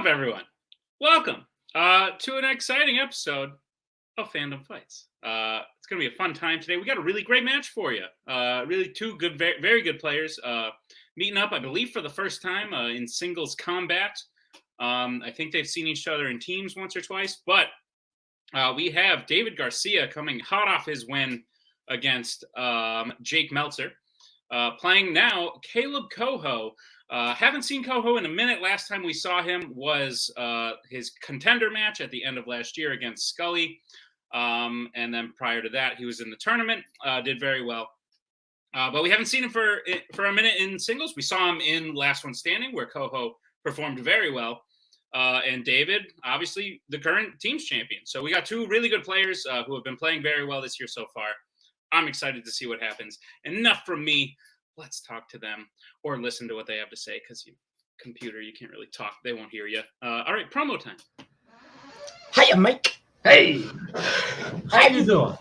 up, everyone? Welcome to an exciting episode of Fandom Fights. It's going to be a fun time today. We got a really great match for you. Really two good, very good players meeting up, I believe, for the first time in singles combat. I think they've seen each other in teams once or twice, but we have David Garcia coming hot off his win against Jake Meltzer. Playing now, Kaleb Koho. Haven't seen Koho in a minute. Last time we saw him was his contender match at the end of last year against Scully. And then prior to that, he was in the tournament, did very well. But we haven't seen him for a minute in singles. We saw him in Last One Standing, where Koho performed very well. And David, obviously, the current team's champion. So we got two really good players who have been playing very well this year so far. I'm excited to see what happens. Enough from me. Let's talk to them or listen to what they have to say, because computer, you can't really talk. They won't hear you. All right, promo time. Hiya, Mike. Hey, how you doing?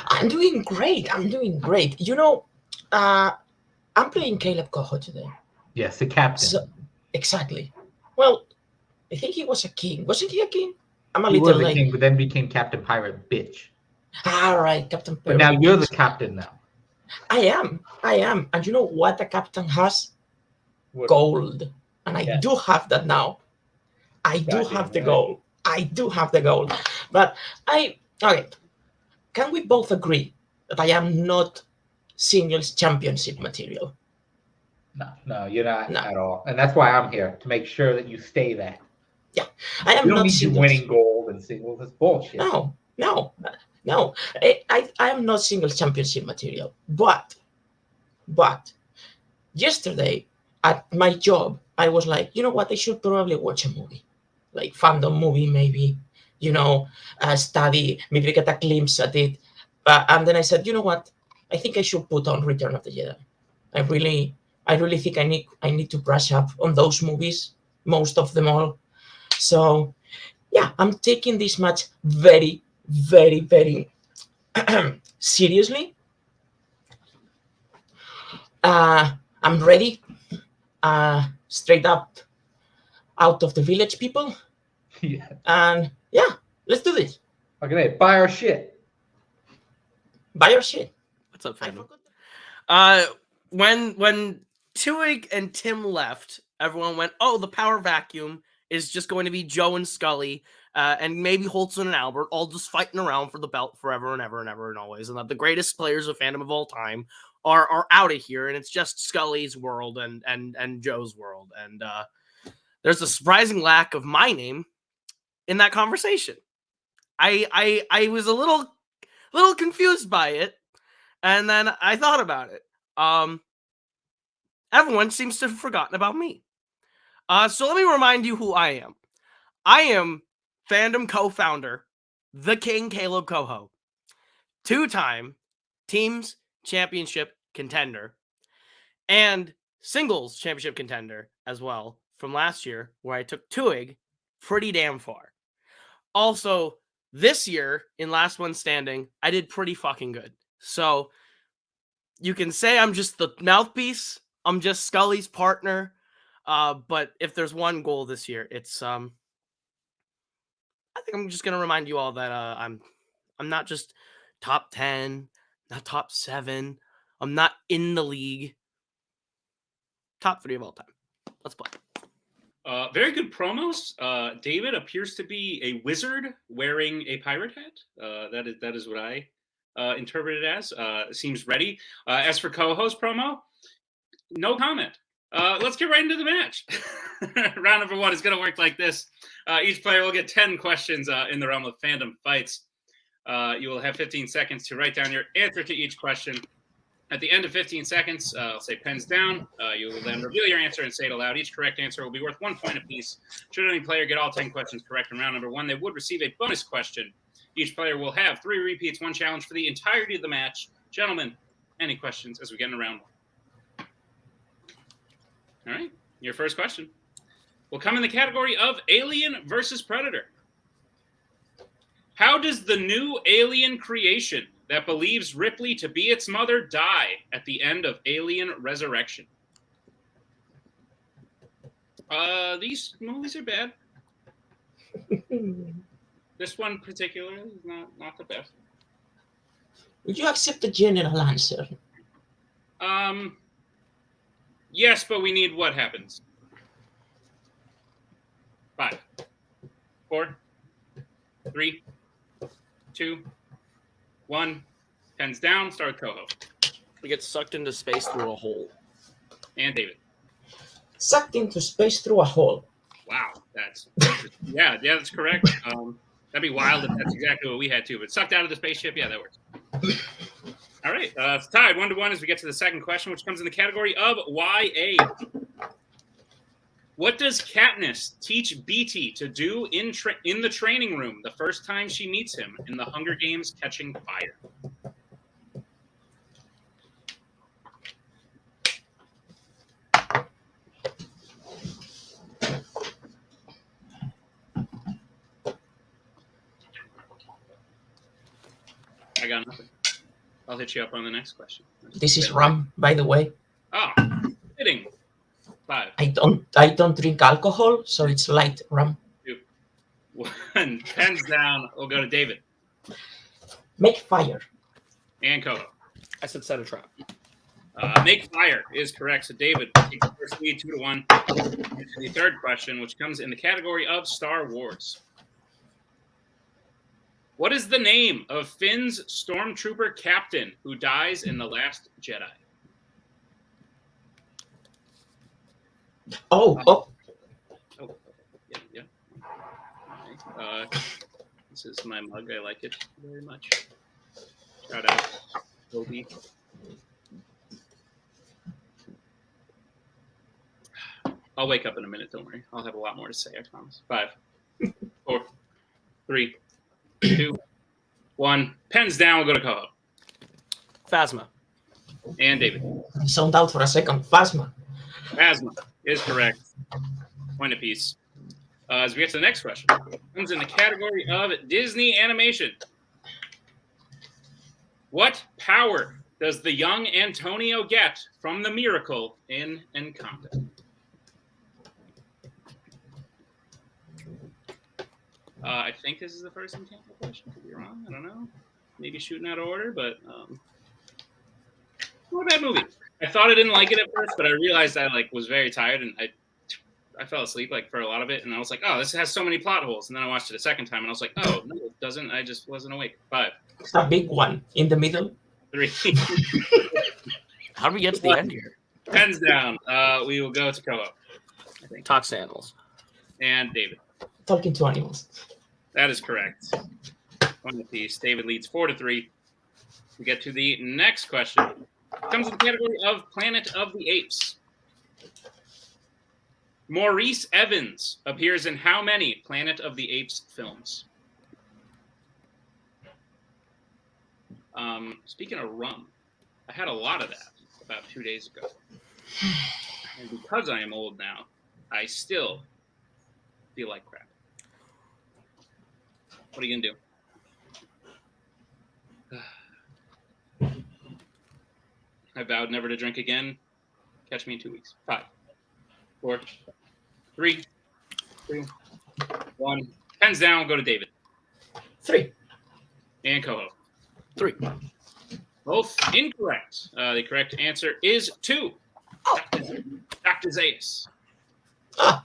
I'm doing great. You know, I'm playing Kaleb Koho today. Yes, the captain. So, exactly. Well, I think he was a king. Wasn't he a king? I'm a He little was a like... king, but then became Captain Pirate, bitch. All right, Captain Pirate. But now you're the captain now. I am. And you know what the captain has? What? Gold. And I do have that now. I do have the gold. But okay. Can we both agree that I am not singles championship material? No, you're not at all. And that's why I'm here, to make sure that you stay that. Yeah. I am you don't not need singles. You winning gold and singles. That's bullshit. No. I am not singles championship material. But yesterday at my job, I was like, you know what? I should probably watch a movie, like Fandom movie, maybe, study, maybe get a glimpse at it. And then I said, you know what? I think I should put on Return of the Jedi. I really think I need to brush up on those movies, most of them all. So yeah, I'm taking this match very, very, very seriously. I'm ready. Straight up out of the village, people. Yeah. And yeah, let's do this. Okay, buy our shit. What's up, Fandom? When Twohig and Tim left, everyone went, oh, the power vacuum is just going to be Joe and Scully, and maybe Holtzen and Albert, all just fighting around for the belt forever and ever and ever and always, and that the greatest players of Fandom of all time are out of here, and it's just Scully's world and Joe's world. And there's a surprising lack of my name in that conversation. I was a little confused by it, and then I thought about it. Everyone seems to have forgotten about me. So let me remind you who I am. I am Fandom co-founder, the King Kaleb Koho, two-time Teams Championship contender, and Singles Championship contender as well from last year, where I took Twohig pretty damn far. Also, this year in Last One Standing, I did pretty fucking good. So you can say I'm just the mouthpiece. I'm just Scully's partner. But if there's one goal this year, it's I think I'm just gonna remind you all that I'm not just top 10, not top 7. I'm not in the league. Top 3 of all time. Let's play. Very good promos. David appears to be a wizard wearing a pirate hat. That is what I interpret it as. Seems ready. As for Koho's promo, no comment. Let's get right into the match. Round number 1 is going to work like this. Each player will get 10 questions in the realm of Fandom Fights. You will have 15 seconds to write down your answer to each question. At the end of 15 seconds, I'll say pens down. You will then reveal your answer and say it aloud. Each correct answer will be worth 1 point apiece. Should any player get all 10 questions correct in round number 1, they would receive a bonus question. Each player will have 3 repeats, 1 challenge for the entirety of the match. Gentlemen, any questions as we get into round 1? All right, your first question will come in the category of Alien versus Predator. How does the new alien creation that believes Ripley to be its mother die at the end of Alien Resurrection? These movies are bad. This one particularly is not the best. Would you accept the general answer? Yes, but we need what happens. 5, 4, 3, 2, 1. Pens down. Start with Koho. We get sucked into space through a hole. And David. Sucked into space through a hole. Wow, that's yeah, that's correct. That'd be wild if that's exactly what we had too. But sucked out of the spaceship, yeah, that works. All right, it's tied 1-1 as we get to the second question, which comes in the category of YA. What does Katniss teach Beetee to do in the training room the first time she meets him in the Hunger Games Catching Fire? I got nothing. I'll hit you up on the next question. This is rum, by the way. Oh, fitting. 5. I don't drink alcohol, so it's light rum. 2, 1. Pens down. We'll go to David. Make fire. And Koho. I said set a trap. Make fire is correct. So David takes the first lead 2-1. The third question, which comes in the category of Star Wars. What is the name of Finn's stormtrooper captain who dies in The Last Jedi? Oh. Yeah. Okay. This is my mug. I like it very much. Shout out, Kobe. I'll wake up in a minute. Don't worry. I'll have a lot more to say. I promise. 5, 4, 3, 2, 1. Pens down. We'll go to Koho. Phasma. And David. I zoned out for a second. Phasma. Phasma is correct. Point apiece. As we get to the next question, it comes in the category of Disney animation. What power does the young Antonio get from the miracle in Encanto? I think this is the first Encanto question. Could be wrong. I don't know. Maybe shooting out of order, but not a bad movie. I thought I didn't like it at first, but I realized I was very tired and I fell asleep for a lot of it, and I was like, oh, this has so many plot holes. And then I watched it a second time, and I was like, oh, no, it doesn't. I just wasn't awake. 5. It's a big one in the middle. 3. How do we get to the end here? Pens down. We will go to Koho. I think. Talks to animals. And David. Talking to animals. That is correct. One apiece. David leads 4-3. We get to the next question. It comes in the category of Planet of the Apes. Maurice Evans appears in how many Planet of the Apes films? Speaking of rum, I had a lot of that about 2 days ago. And because I am old now, I still feel like crap. What are you going to do? I vowed never to drink again. Catch me in 2 weeks. 5, 4, 3, 2, 1. Pens down. We'll go to David. 3. And Koho. 3. Both incorrect. The correct answer is 2. Dr. Zaius. Ah.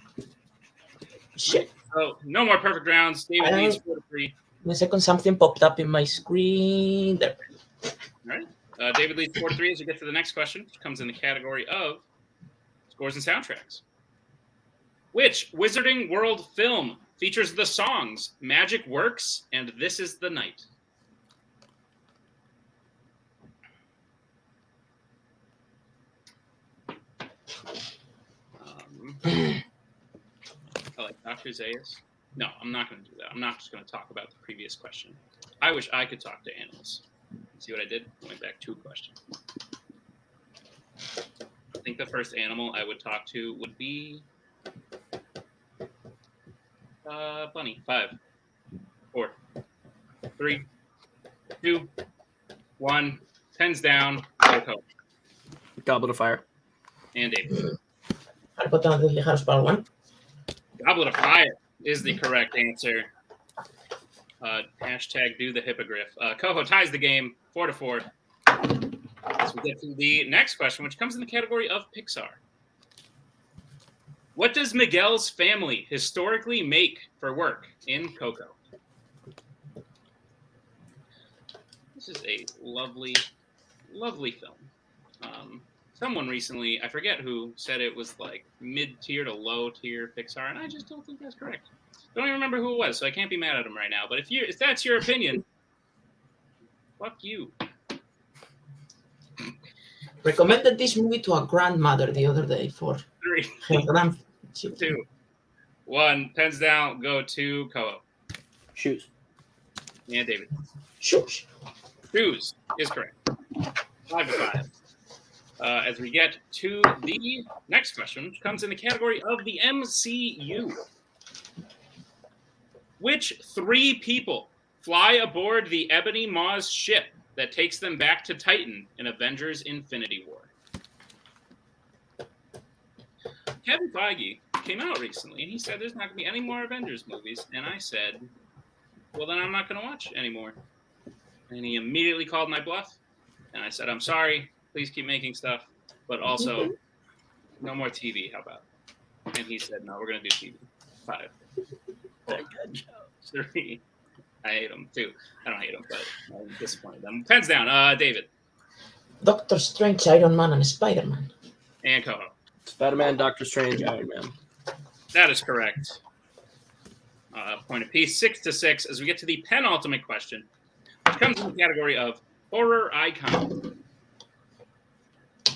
Shit. So no more perfect rounds. David leads 4-3. In a second, something popped up in my screen. There. All right. David leads 4-3 as we get to the next question, which comes in the category of scores and soundtracks. Which Wizarding World film features the songs Magic Works and This Is the Night? I like Dr. Zaius. No, I'm not going to do that. I'm not just going to talk about the previous question. I wish I could talk to animals. See what I did? I went back 2 questions. I think the first animal I would talk to would be bunny. 5, 4, 3, 2, 1. Pens down. Goblet of Fire. And David. Harry Potter and the Deathly Hallows Part 1. Goblet of Fire is the correct answer. Hashtag do the hippogriff. Koho ties the game 4-4. As we get to the next question, which comes in the category of Pixar. What does Miguel's family historically make for work in Coco? This is a lovely, lovely film. Someone recently, I forget who, said it was like mid-tier to low-tier Pixar, and I just don't think that's correct. Don't even remember who it was, so I can't be mad at him right now. But if that's your opinion, fuck you. Recommended this movie to a grandmother the other day for 3, her grand. 2, 1. Pens down. Go to Koho. Shoes. And David. Shoes. Shoes is correct. 5-5. As we get to the next question, which comes in the category of the MCU. Which 3 people fly aboard the Ebony Maw's ship that takes them back to Titan in Avengers Infinity War? Kevin Feige came out recently, and he said there's not going to be any more Avengers movies. And I said, well, then I'm not going to watch anymore. And he immediately called my bluff. And I said, I'm sorry. Please keep making stuff. But also, no more TV. How about? And he said, no, we're going to do TV. 5, 4, 3. I hate him, too. I don't hate him, but I'm disappointed. Pens down. David. Doctor Strange, Iron Man, and Spider-Man. And Koho. Spider-Man, Doctor Strange, Iron Man. That is correct. Point apiece, 6-6. As we get to the penultimate question, which comes in the category of horror icon.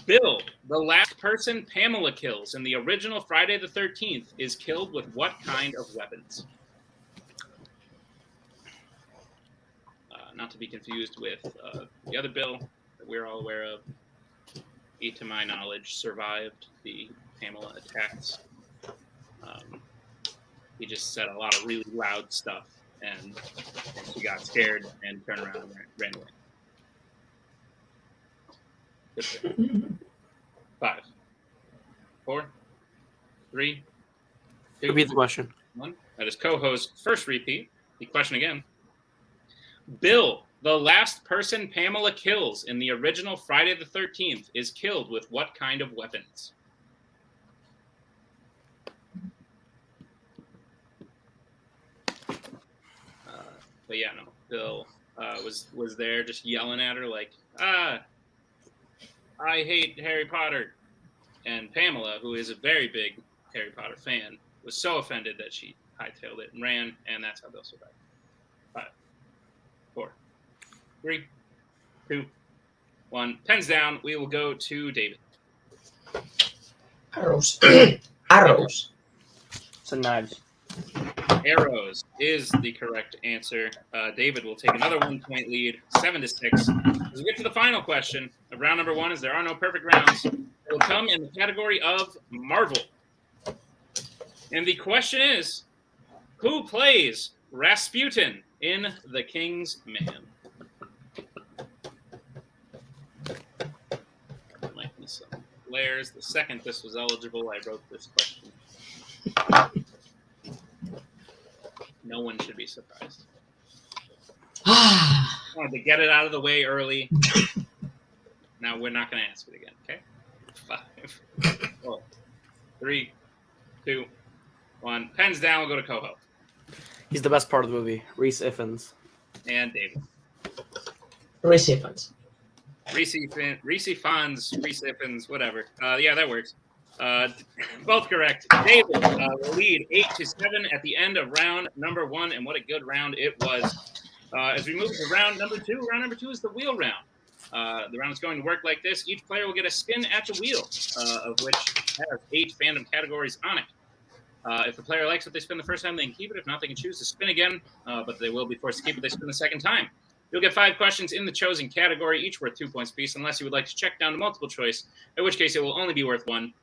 Bill, the last person Pamela kills in the original Friday the 13th, is killed with what kind of weapons? Not to be confused with the other Bill that we're all aware of. He, to my knowledge, survived the Pamela attacks. He just said a lot of really loud stuff, and she got scared and turned around and ran away. Good. 5, 4, 3, 2. Repeat the question. 1. That is Koho's first repeat. The question again. Bill, the last person Pamela kills in the original Friday the 13th, is killed with what kind of weapons? But yeah, no. Bill was there just yelling at her like, I hate Harry Potter. And Pamela, who is a very big Harry Potter fan, was so offended that she hightailed it and ran, and that's how Bill survived. 5, 4, 3, 2, 1. Pens down. We will go to David. Arrows. Arrows. So knives. Arrows is the correct answer. David will take another 1-point lead, 7-6. As we get to the final question of round number 1, as there are no perfect rounds, it will come in the category of Marvel. And the question is, who plays Rasputin in The King's Man? There might be some glares. The second this was eligible, I wrote this question. No one should be surprised. I wanted to get it out of the way early. Now we're not going to ask it again, okay? 5, 4, 3, 2, 1. Pens down. We'll go to Koho. He's the best part of the movie. Reese Ifans. And David. Reese Ifans. Reese Ifans, whatever. Yeah, that works. Both correct. David will lead 8-7 at the end of round number 1, and what a good round it was. As we move to round number 2, round number 2 is the wheel round. The round is going to work like this. Each player will get a spin at the wheel, of which has 8 fandom categories on it. If the player likes what they spin the first time, they can keep it. If not, they can choose to spin again, but they will be forced to keep it. They spin the second time. You'll get 5 questions in the chosen category, each worth 2 points apiece, unless you would like to check down to multiple choice, in which case it will only be worth 1.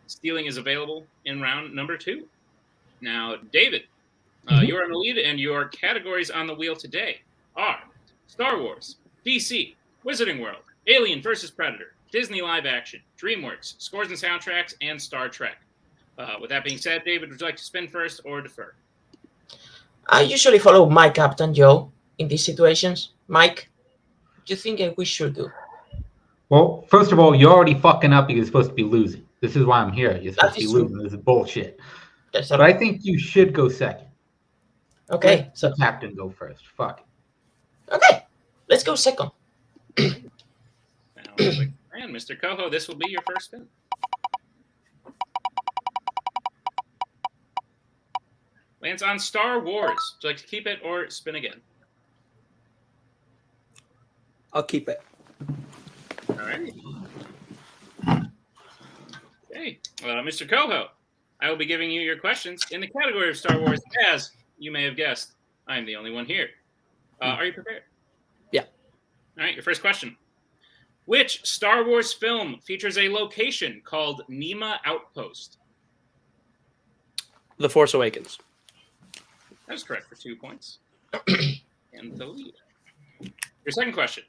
Stealing is available in round number 2. Now, David, you are in the lead, and your categories on the wheel today are Star Wars, DC, Wizarding World, Alien vs. Predator, Disney live action, DreamWorks, scores and soundtracks, and Star Trek. With that being said, David, would you like to spin first or defer? I usually follow my Captain Joe in these situations. Mike, what do you think we should do? Well, first of all, you're already fucking up. You're supposed to be losing. This is why I'm here. You're supposed That to be is true. losing. This is bullshit. That's But I think you should go second. okay. Let So the captain go first. Fuck it. okay, let's go second. And Mr. Koho, this will be your first spin. Lands on Star Wars. Would you like to keep it or spin again? I'll keep it. All right. Okay. Mr. Koho, I will be giving you your questions in the category of Star Wars, as you may have guessed, I am the only one here. Are you prepared? Yeah. All right, your first question. Which Star Wars film features a location called Enigma Outpost? The Force Awakens. That is correct for 2 points. And the lead. Your second question.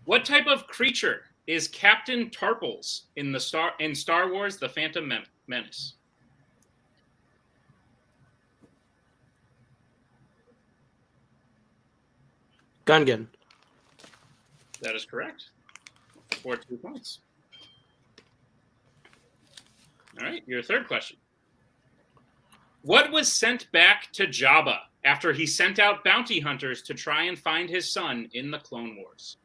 What type of creature is Captain Tarpals in Star Wars: The Phantom Menace? Gungan. That is correct. For 2 points. All right, your third question. What was sent back to Jabba after he sent out bounty hunters to try and find his son in the Clone Wars?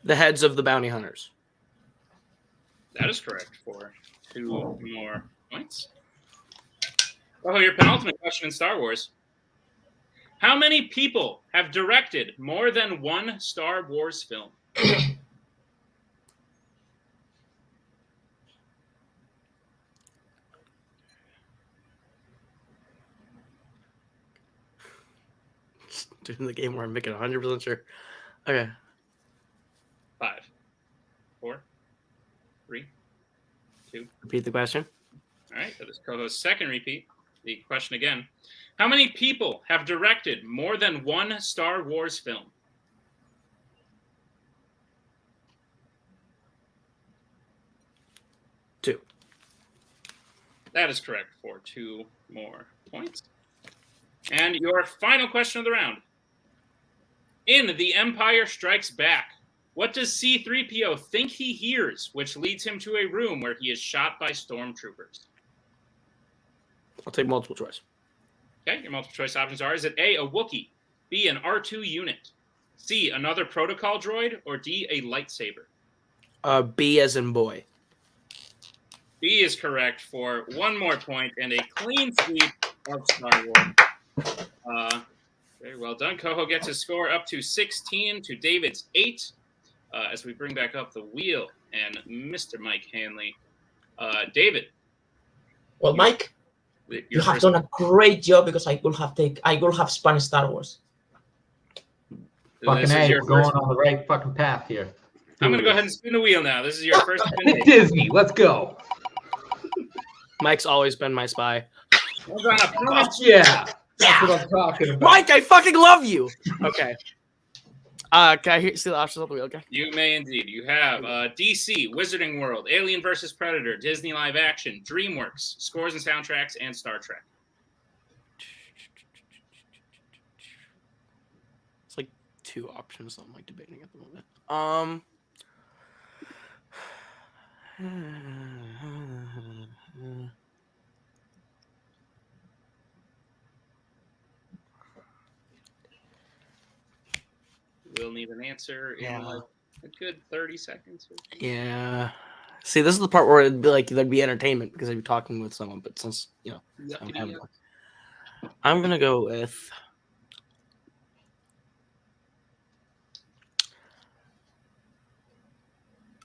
The heads of the bounty hunters. That is correct for 2 more points. Oh, your penultimate question in Star Wars. How many people have directed more than one Star Wars film? Doing the game where I'm making 100% sure. Okay. 5, 4, 3, 2. Repeat the question. All right, that is Koho's second repeat. The question again. How many people have directed more than one Star Wars film? Two. That is correct for 2 more points. And your final question of the round. In The Empire Strikes Back, what does C-3PO think he hears, which leads him to a room where he is shot by stormtroopers? I'll take multiple choice. Okay, your multiple choice options are, is it A, a Wookiee, B, an R2 unit, C, another protocol droid, or D, a lightsaber? B as in boy. B is correct for 1 more point and a clean sweep of Star Wars. Very well done. Koho gets his score up to 16 to David's 8 as we bring back up the wheel and Mr. Mike Hanley. David. Well, Mike, you have done a great job because I will have spun Star Wars. Fucking A, we're going on the right fucking path here. I'm going to go ahead and spin the wheel now. This is your first spin. Disney, let's go. Mike's always been my spy. Yeah. That's what I'm talking about. Mike, I fucking love you. Okay. Can I see the options on the wheel? Okay. You may indeed. You have DC, Wizarding World, Alien vs. Predator, Disney Live Action, DreamWorks, Scores and Soundtracks, and Star Trek. It's like 2 options I'm like debating at the moment. We'll need an answer in like a good 30 seconds. Yeah. See, this is the part where it'd be like there'd be entertainment because I'd be talking with someone, but since I'm gonna go with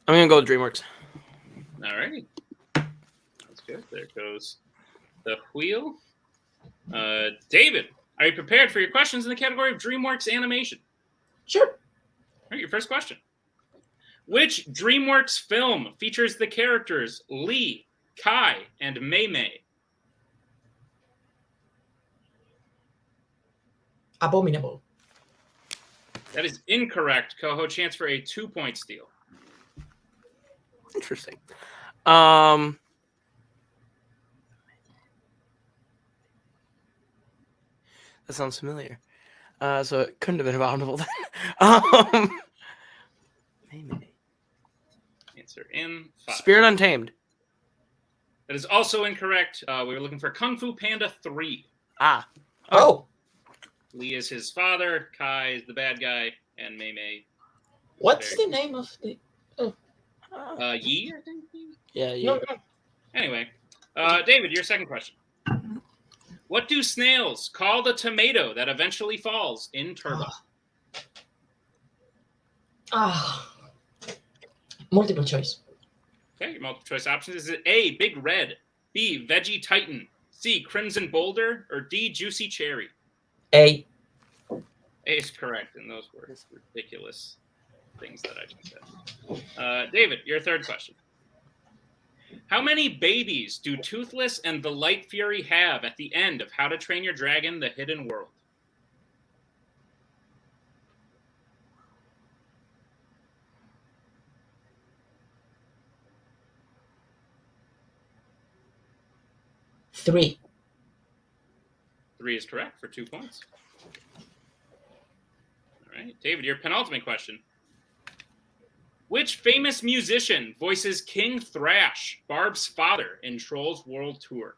DreamWorks. All right. That's good. There goes the wheel. David, are you prepared for your questions in the category of DreamWorks animation? Sure. All right, your first question. Which DreamWorks film features the characters Lee, Kai, and Mei Mei? Abominable. That is incorrect. Koho, chance for a 2-point steal. Interesting. That sounds familiar. So it couldn't have been Abominable then. Maybe. Answer in 5. Spirit Untamed. That is also incorrect. We were looking for Kung Fu Panda 3. Ah. Oh, Lee is his father. Kai is the bad guy. And Mei Mei. what's the name of the? Yi, I think? Yeah, yeah. No. Anyway. David, your second question. What do snails call the tomato that eventually falls in Turbo? Multiple choice. Okay, your multiple choice options is it A, Big Red, B, Veggie Titan, C, Crimson Boulder, or D, Juicy Cherry? A. A is correct, and those were ridiculous things that I just said. David, your third question. How many babies do Toothless and the Light Fury have at the end of How to Train Your Dragon: The Hidden World? Three. 3 is correct for 2 points. All right, David, your penultimate question. Which famous musician voices King Thrash, Barb's father, in Trolls World Tour?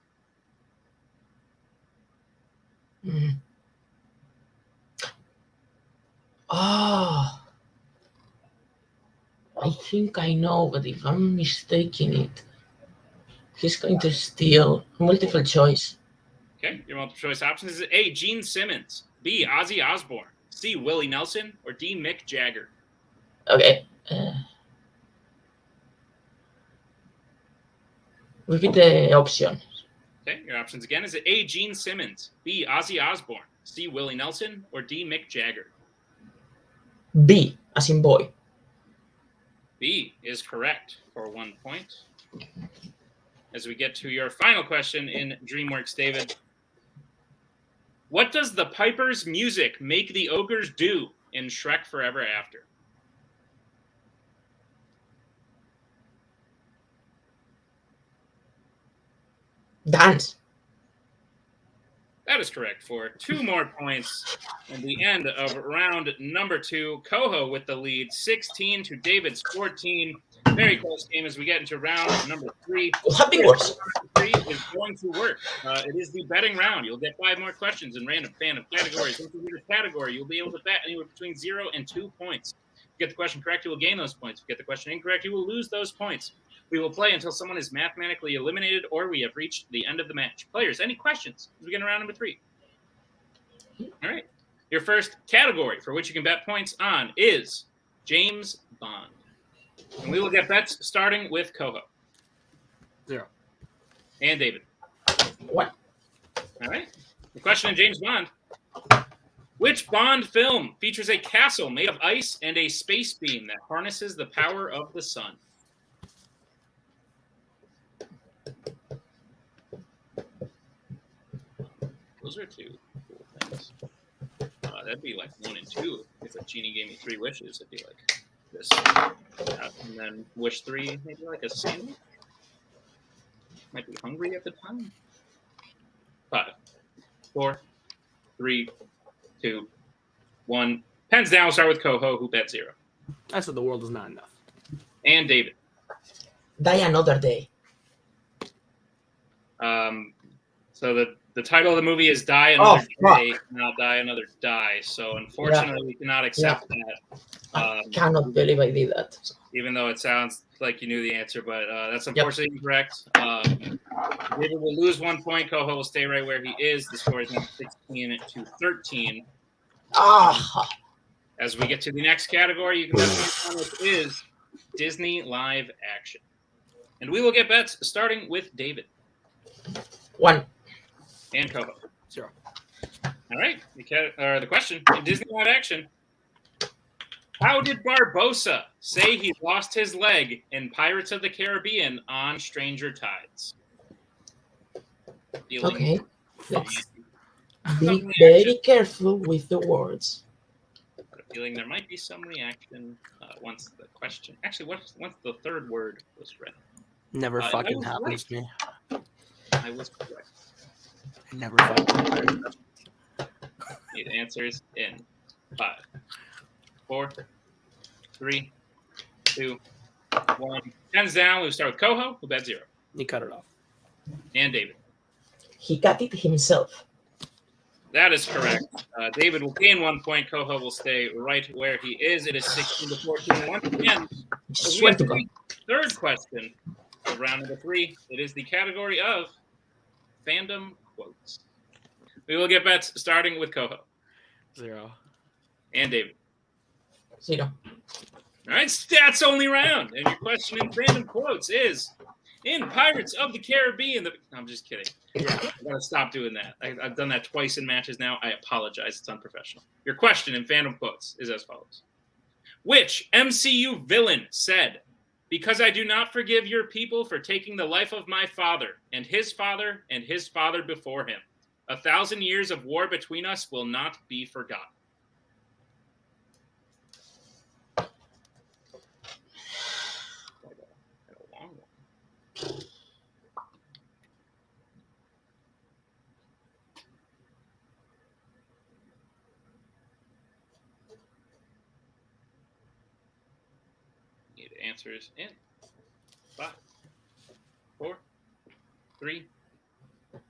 I think I know, but if I'm mistaking it, he's going to steal. Multiple choice. Okay, your multiple choice options is A, Gene Simmons, B, Ozzy Osbourne, C, Willie Nelson, or D, Mick Jagger? Okay. Repeat the option. Okay, your options again is it A, Gene Simmons, B, Ozzy Osbourne, C, Willie Nelson, or D, Mick Jagger? B, as in boy. B is correct for 1 point. As we get to your final question in DreamWorks, David. What does the Piper's music make the ogres do in Shrek Forever After? Dance. That is correct for 2 more points. And the end of round number 2. Koho with the lead, 16 to David's 14. Very close game as we get into round number 3. Happy works. 3 is going to work. It is the betting round. You'll get 5 more questions in random fandom categories. Once you get a category, you'll be able to bet anywhere between 0 and 2 points. If you get the question correct, you will gain those points. If you get the question incorrect, you will lose those points. We will play until someone is mathematically eliminated or we have reached the end of the match. Players, any questions as we get into round number 3? All right. Your first category for which you can bet points on is James Bond. And we will get bets starting with Koho. 0. And David. 1. All right. The question in James Bond. Which Bond film features a castle made of ice and a space beam that harnesses the power of the sun? Those are 2 cool things. That'd be like 1 and 2 if a genie gave me 3 wishes. It'd be like this. And then wish 3, maybe like a sandwich. Might be hungry at the time. 5, 4, 3, 2, 1. Pens down. We'll start with Koho, who bet 0. I said the world is not enough. And David. Die Another Day. So the title of the movie is Die Another fuck. Day, not Die Another Die. So unfortunately, we cannot accept that. I cannot believe I did that. Even though it sounds like you knew the answer, but that's unfortunately incorrect. David will lose 1 point. Koho will stay right where he is. The score is now 16 to 13. As we get to the next category, you can bet points on, which is Disney live action. And we will get bets starting with David. 1. And Koho. 0. All right. The question in Disney live action. How did Barbossa say he lost his leg in Pirates of the Caribbean on Stranger Tides? Okay. Be very careful with the words. I have a feeling there might be some reaction once the question. Actually, once the third word was read. Never fucking happens to me. I was correct. It never fucking. Need answers in 5, 4, 3, 2, 1. Hands down. We'll start with Koho. We'll bet 0. You cut it off. And David. He cut it himself. That is correct. David will gain 1 point. Koho will stay right where he is. It is 16-14. Once again, Swear to God. third question of round number 3. It is the category of fandom quotes. We will get bets starting with Koho. 0. And David. 0. All right, stats only round. And your question in fandom quotes is, in Pirates of the Caribbean. I'm just kidding. Yeah. I gotta stop doing that. I've done that twice in matches now. I apologize. It's unprofessional. Your question in fandom quotes is as follows. Which MCU villain said, "Because I do not forgive your people for taking the life of my father and his father before him. 1,000 years of war between us will not be forgotten." A long one. Need answers in 5, 4, 3,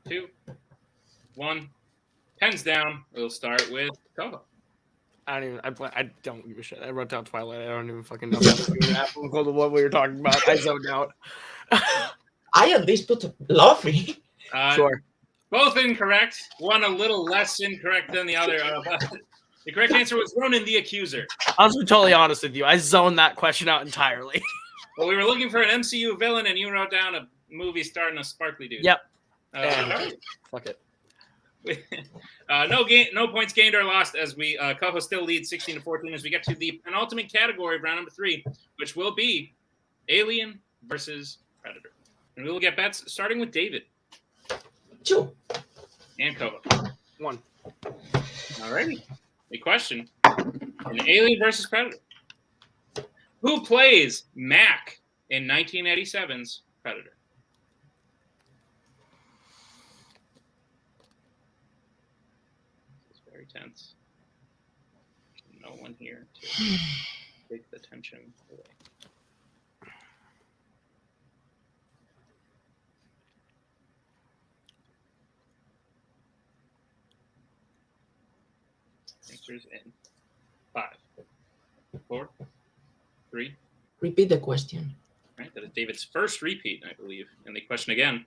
2, 1. Pens down. We'll start with Koho. I don't give a shit. I wrote down Twilight. I don't even fucking know what we were talking about. I zoned out. I at least put Luffy. Sure. Both incorrect. One a little less incorrect than the other. But the correct answer was Ronan the Accuser. I'll just be totally honest with you. I zoned that question out entirely. Well, we were looking for an MCU villain, and you wrote down a movie starring a sparkly dude. Yep. Fuck it. No points gained or lost as we Koho still leads 16-14 as we get to the penultimate category of round number 3, which will be Alien versus Predator. And we will get bets starting with David. 2. And Koho. 1. Alrighty. The question: in Alien versus Predator, who plays Mac in 1987's Predator? This is very tense. No one here to take the tension away. Answers in 5, 4, 3. Repeat the question. Right, that is David's first repeat, I believe. And the question again: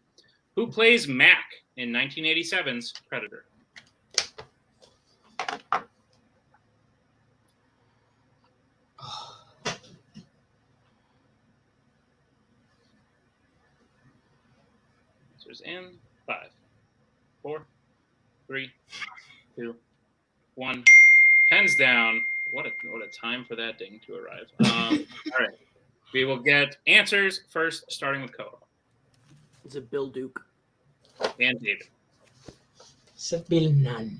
who plays Mac in 1987's Predator? Answers in 5, 4, 3, 2, 1. Pens down. What a time for that ding to arrive. All right. We will get answers first, starting with Koho. Is it Bill Duke? And David. It's a Bill Nunn.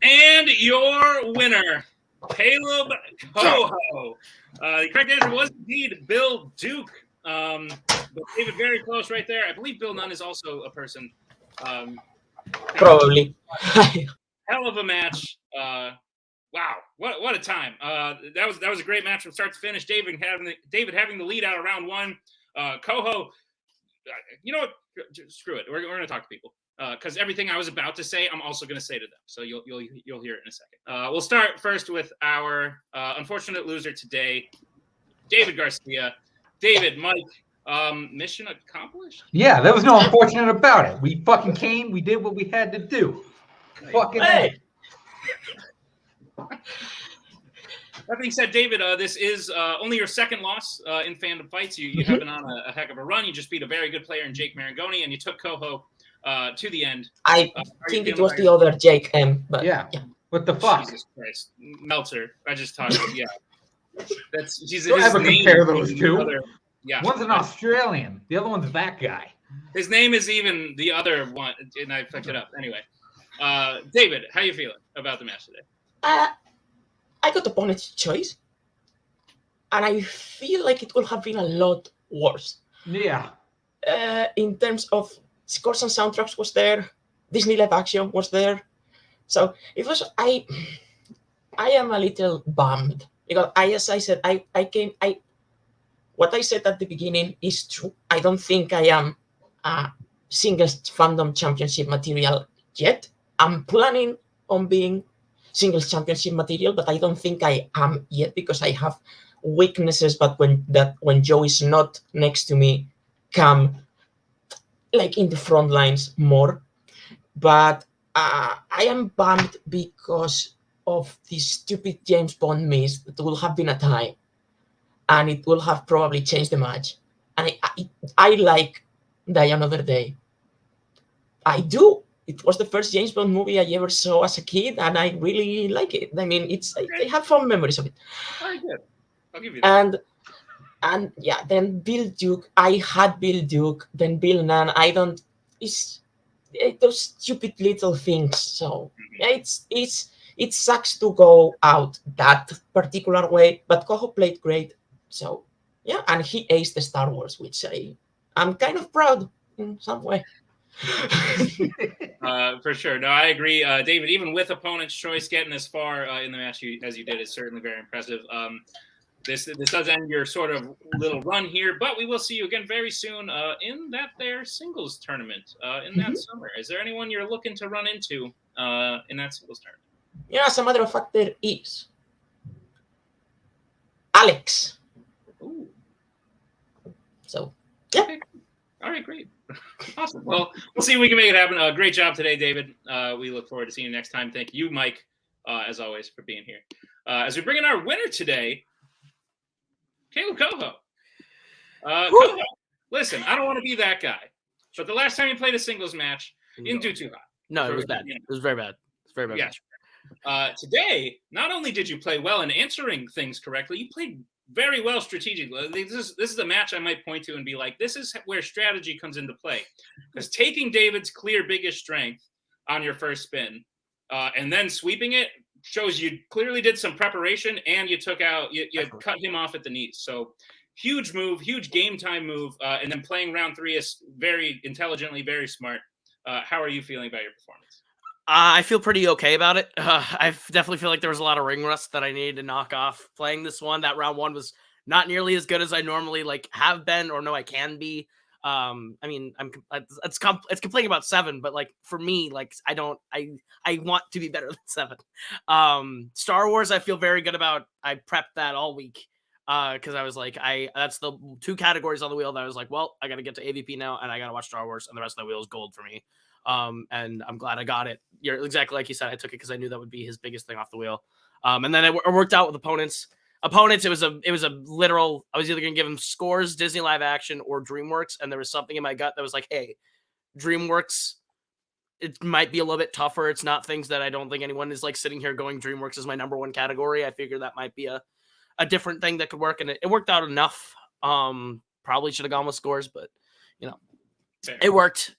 And your winner, Kaleb Koho. The correct answer was indeed Bill Duke. But David, very close right there. I believe Bill Nunn is also a person. Probably. Hell of a match. Wow, what a time. That was a great match from start to finish. David having the lead out of round 1. Koho, you know what? Screw it. We're going to talk to people because everything I was about to say, I'm also going to say to them. So you'll hear it in a second. We'll start first with our unfortunate loser today, David Garcia. David, Mike, mission accomplished? Yeah, there was no unfortunate about it. We fucking came. We did what we had to do. Fucking Hey! That being said, David, this is only your second loss in Fandom Fights. You have been on a heck of a run. You just beat a very good player in Jake Marangoni, and you took Koho to the end. I think it was the other Jake M. But yeah. What the fuck? Jesus Christ, Meltzer. I just talked. Yeah, that's. Don't ever compare those two. Yeah, one's an Australian. The other one's that guy. His name is even the other one, and I fucked it up. Anyway, David, how you feeling about the match today? I got opponent's choice, and I feel like it would have been a lot worse. Yeah. In terms of scores and soundtracks was there, Disney live action was there, so it was. I am a little bummed because as I said, what I said at the beginning is true. I don't think I am a singles fandom championship material yet. I'm planning on being singles championship material, but I don't think I am yet because I have weaknesses. But when Joe is not next to me, come like in the front lines more. But I am bummed because of this stupid James Bond miss. That will have been a time, and it will have probably changed the match. And I like Die Another Day. I do. It was the first James Bond movie I ever saw as a kid, and I really like it. I mean, I have fond memories of it. All right, good. I'll give you that. And yeah, then Bill Duke. I had Bill Duke. Then Bill Nunn. I don't. It's those stupid little things. So it sucks to go out that particular way. But Koho played great. So yeah, and he aced the Star Wars, which I'm kind of proud in some way. For sure. No, I agree. David, even with opponent's choice, getting as far in the match as you did is certainly very impressive. This does end your sort of little run here, but we will see you again very soon in that there singles tournament in that summer. Is there anyone you're looking to run into in that singles tournament? Yeah, as a matter of fact, there is. Alex. Ooh. So, yeah. Okay. All right, great. Awesome. Well, we'll see if we can make it happen. Great job today, David. We look forward to seeing you next time. Thank you, Mike, as always, for being here. As we bring in our winner today, Kaleb Koho. Koho, listen, I don't want to be that guy, but the last time you played a singles match, you didn't do too hot. No, it was bad. It was very bad. It's very bad. Yeah. Today, not only did you play well in answering things correctly, you played very well strategically. This is a match I might point to and be like, this is where strategy comes into play. Because taking David's clear biggest strength on your first spin and then sweeping it shows you clearly did some preparation and you cut him off at the knees. So huge move, huge game time move. And then playing round 3 is very intelligently, very smart. How are you feeling about your performance? I feel pretty okay about it. I definitely feel like there was a lot of ring rust that I needed to knock off playing this one. That round 1 was not nearly as good as I normally have been or know I can be. I mean, it's complaining about 7, but for me, I want to be better than 7. Star Wars, I feel very good about. I prepped that all week because I was like, that's the 2 categories on the wheel that I was like, well, I got to get to AVP now and I got to watch Star Wars, and the rest of the wheel is gold for me. And I'm glad I got it. You're exactly like you said. I took it because I knew that would be his biggest thing off the wheel. And then it worked out with opponents. It was a literal. I was either gonna give him scores, Disney live action, or DreamWorks, and there was something in my gut that was like, hey, DreamWorks. It might be a little bit tougher. It's not things that I don't think anyone is sitting here going DreamWorks is my number 1 category. I figure that might be a different thing that could work, and it worked out enough. Probably should have gone with scores, but it worked.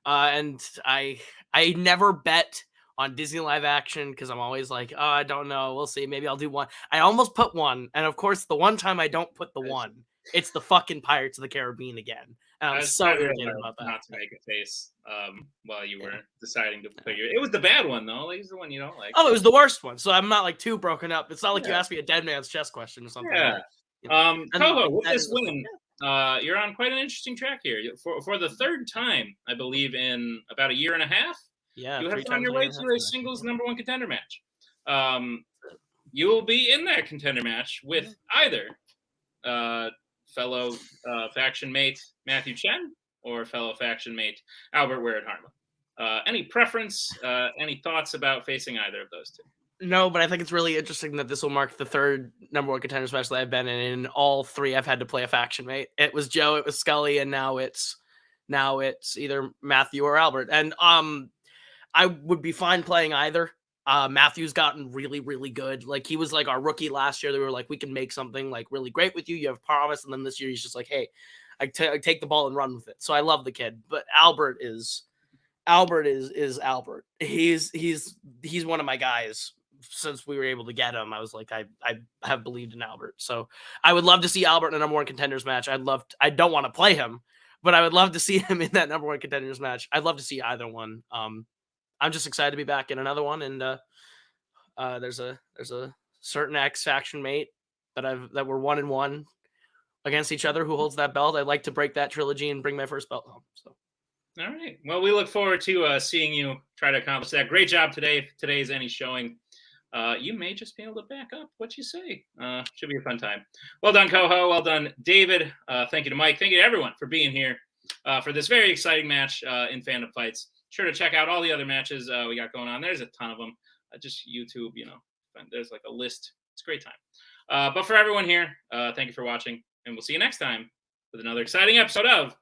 And I never bet on Disney live action because I'm always like, oh, I don't know. We'll see. Maybe I'll do 1. I almost put 1. And of course, the one time I don't put the 1, it's the fucking Pirates of the Caribbean again. And I'm so irritated about that. Not to make a face while you were deciding to figure it. It was the bad one, though. It's the one you don't like. Oh, it was the worst one. So I'm not too broken up. It's not like you asked me a dead man's chess question or something. Yeah. Koho, with this win, you're on quite an interesting track here. For the 3rd time, I believe, in about a year and a half. Yeah, you have found your way to a singles number 1 contender match. You will be in that contender match with either fellow faction mate Matthew Chen or fellow faction mate Albert Ware at Harma. Any preference? Any thoughts about facing either of those 2? No, but I think it's really interesting that this will mark the 3rd number 1 contender match that I've been in. In all 3, I've had to play a faction mate. It was Joe, it was Scully, and now it's either Matthew or Albert. And I would be fine playing either. Matthew's gotten really, really good. He was our rookie last year. They were we can make something really great with you. You have promise. And then this year he's just hey, I take the ball and run with it. So I love the kid. But Albert Albert is Albert. He's one of my guys. Since we were able to get him, I was like, I have believed in Albert. So I would love to see Albert in a number one contenders match. I don't want to play him, but I would love to see him in that number one contenders match. I'd love to see either one. I'm just excited to be back in another one. And there's a certain X faction mate that we're 1-1 against each other who holds that belt. I'd like to break that trilogy and bring my first belt home. So. All right. Well, we look forward to seeing you try to accomplish that. Great job today. If today's any showing. You may just be able to back up what you say. Should be a fun time. Well done, Koho. Well done, David. Thank you to Mike. Thank you to everyone for being here for this very exciting match in Fandom Fights. Sure to check out all the other matches we got going on. There's a ton of them. Just YouTube, there's like a list. It's a great time. But for everyone here, thank you for watching, and we'll see you next time with another exciting episode of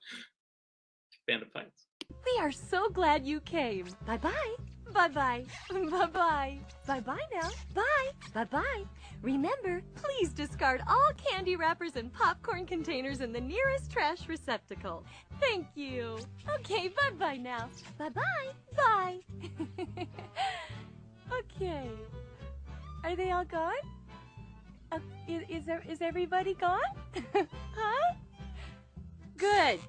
Fandom Fights. We are so glad you came. Bye-bye. Bye-bye. Bye-bye. Bye-bye now. Bye. Bye-bye. Remember, please discard all candy wrappers and popcorn containers in the nearest trash receptacle. Thank you. Okay, bye-bye now. Bye-bye. Bye. Okay. Are they all gone? Is everybody gone? Huh? Good.